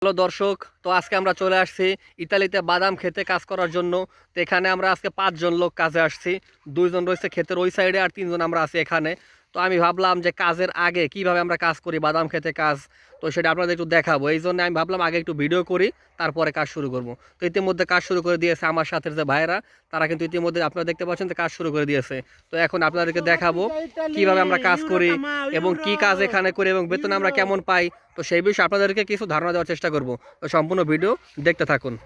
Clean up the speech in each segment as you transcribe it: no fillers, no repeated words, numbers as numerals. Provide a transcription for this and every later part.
Hello দর্শক, তো আজকে আমরা চলে আসছি ইতালিতে বাদাম খেতে কাজ করার জন্য। তো এখানে আমরা আজকে 5 জন লোক কাজে আসছি। 2 জন রয়েছে ক্ষেতের ওই সাইডে আর 3 জন আমরা আছি এখানে। তো আমি ভাবলাম যে কাজের আগে কিভাবে আমরা কাজ করি, বাদাম খেতে কাজ, তো সেটা আপনাদের একটু দেখাবো। এই জন্য আমি ভাবলাম আগে একটু ভিডিও করি, তারপরে কাজ শুরু করব। তো ইতিমধ্যে কাজ শুরু করে দিয়েছে আমার সাথে যে ভাইয়েরা, তারা কিন্তু ইতিমধ্যে আপনারা দেখতে পাচ্ছেন যে কাজ শুরু করে দিয়েছে। তো এখন আপনাদেরকে দেখাবো কিভাবে আমরা কাজ করি এবং কি কাজ এখানে করি এবং বেতন আমরা কেমন পাই। তো সেই বিষয়ে আপনাদেরকে কিছু ধারণা দেওয়ার চেষ্টা করব। তো সম্পূর্ণ ভিডিও দেখতে থাকুন।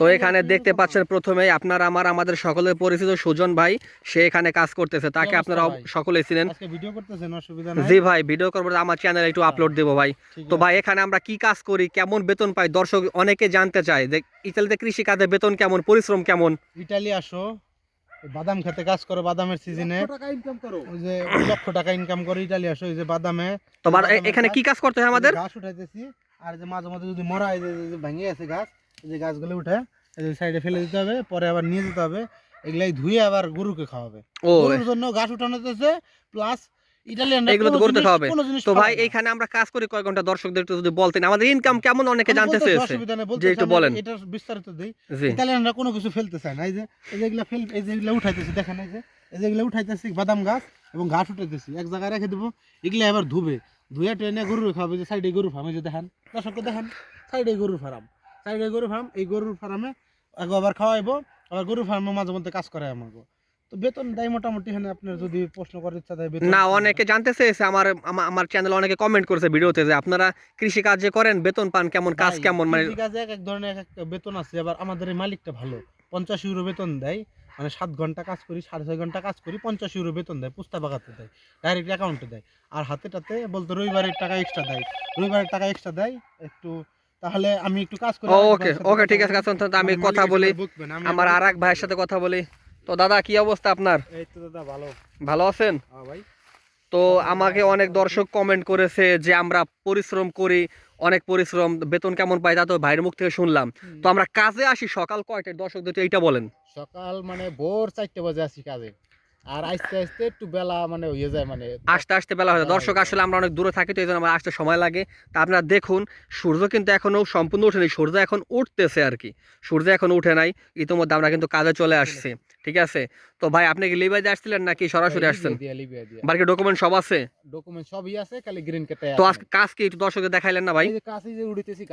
তো এখানে দেখতে পাচ্ছেন প্রথমেই আপনারা আমাদের সকলের পরিচিত সুজন ভাই, সে এখানে কাজ করতেছে। তাকে আপনারা সকলেই চিনেন। জি ভাই, ভিডিও করবো, আমার চ্যানেলে একটু আপলোড দেবো ভাই। তো ভাই এখানে আমরা কি কাজ করি, কেমন বেতন পাই, দর্শক অনেকে জানতে চায় যে ইতালিতে কৃষি কাজে বেতন কেমন, পরিশ্রম কেমন। ইতালি আসো, বাদাম খেতে কাজ করো, বাদামের সিজনে ওই যে লক্ষ টাকা ইনকাম করে ইতালি আসো। এই যে বাদামে তোমার এখানে কি কাজ করতে হয় আমাদের? ঘাস উঠাইতেছি, আর যে মাঝে মাঝে যদি মরা এই যে ভেঙে আছে গাছ, এই যে গাছগুলো উঠে এই যে সাইডে ফেলে দিতে হবে, পরে আবার নিয়ে যেতে হবে, এগুলাই ধুয়ে আবার গরুকে খাওয়াবে। গরুর জন্য ঘাস উঠানো হচ্ছে প্লাস এগুলো তো করতে হবে। তো ভাই এইখানে আমরা কাজ করি কয় ঘন্টা, দর্শকদের একটু যদি বলতেন, আমাদের ইনকাম কেমন অনেকে জানতে চেয়েছে, যে একটু বলেন। এটা বিস্তারিত দেই। ইতালিয়ানরা কোনো কিছু ফেলতে চায় না। এই যে এগুলা এই যে এগুলা উঠাইতেছি, দেখেন এই যে এগুলা উঠাইতেছি বাদাম গাছ এবং ঘাস উঠাইতেছি, এক জায়গায় রেখে দেবো। এগুলা এবার ধুয়ে ট্রেনে গরু খাওয়াবে। যে সাইডে গরু ফার্ম, এই যে দেখেন দর্শককে দেখেন, সাইডে গরুর ফার্ম, এই গরুর ফার্মে আবার খাওয়াইবো, আবার গরুর ফার্মে মাঝে মধ্যে কাজ করায় আমাকে। তো বেতন দেয় মোটামুটি। এখানে আপনার যদি প্রশ্ন করার ইচ্ছা দেয় না, অনেকে জানতে চেয়েছে, আমার চ্যানেলে অনেকে কমেন্ট করেছে ভিডিওতে যে আপনারা কৃষি কাজ যে করেন বেতন পান কেমন, কাজ কেমন। মানে কৃষি কাজে এক ধরনের এক বেতন আছে। আবার আমাদের এই মালিকটা ভালো, 50 ইউরো বেতন দেয়। মানে 7 ঘন্টা কাজ করি, 6.5 ঘন্টা কাজ করি, 50 ইউরো বেতন দেয়। পুস্তা বাগাতে দেয়, ডাইরেক্ট অ্যাকাউন্টে দেয়। আর হাতেটাতে বলতে রবিবারের টাকা এক্সট্রা দেয় একটু। তাহলে আমি একটু কাজ করি। ওকে ঠিক আছে, আমি কথা বলি, আমার আরেক ভাইয়ের সাথে কথা বলি। তো দাদা কি অবস্থা আপনার? এই তো দাদা ভালো আছেন? হ্যাঁ ভাই। তো আমাকে অনেক দর্শক কমেন্ট করেছে যে আমরা পরিশ্রম করি, অনেক পরিশ্রম, বেতন কেমন পাই তা তো ভাইয়ের মুখ থেকে শুনলাম। তো আমরা কাজে আসি সকাল কয়টায়, দর্শকদের এইটা বলেন। সকাল মানে ভোর 4টা বাজে আসি কাজে, আর আস্তে আস্তে একটু বেলা মানে হয়ে যায়, মানে আসতে আসতে বেলা হয়ে যায়। দর্শক আসলে আমরা অনেক দূরে থাকি, তো এই জন্য আমার আসতে সময় লাগে। তা আপনারা দেখুন, সূর্য কিন্তু এখনো সম্পূর্ণ ওঠেনি, সূর্য এখন উঠতেছে আর কি, সূর্য এখন উঠে নাই। ইতিমধ্যে আমরা কিন্তু কাজে চলে আসছি, ঠিক আছে। তো ভাই আপনি কি লিবিয়া দিয়ে আসছিলেন নাকি সরাসরি আসছেন? বাকি ডকুমেন্ট সব আছে? ডকুমেন্ট সবই আছে, খালি গ্রিন কার্ডে। তো আজকে কাজ কি একটু দর্শকদের দেখাইলেন না ভাই? এই যে কাজ, এই যে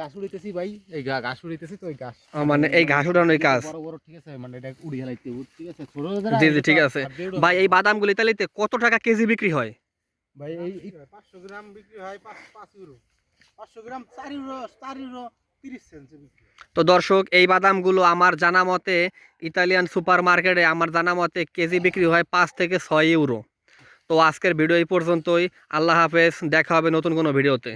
ঘাস উড়িতেছি ভাই, এই ঘাস উড়িতেছি। তো এই ঘাস মানে এই ঘাস উঠানোর কাজ বড় বড়, ঠিক আছে, মানে এটা উড়িয়ে লাইতে, ঠিক আছে। জি জি ঠিক আছে ভাই। এই বাদামগুলো ইতালিতে কত টাকা কেজি বিক্রি হয় ভাই? এই 500 গ্রাম বিক্রি হয় 5 ইউরো। 500 গ্রাম 4 ইউরো, 4 ইউরো 30 সেন্ট বিক্রি। তো দর্শক এই বাদামগুলো আমার জানা মতে ইতালিয়ান সুপার মার্কেটে আমার জানা মতে কেজি বিক্রি হয় 5 থেকে 6 ইউরো। তো আজকের ভিডিও এই পর্যন্তই। আল্লাহ হাফেজ, দেখা হবে নতুন কোনো ভিডিওতে।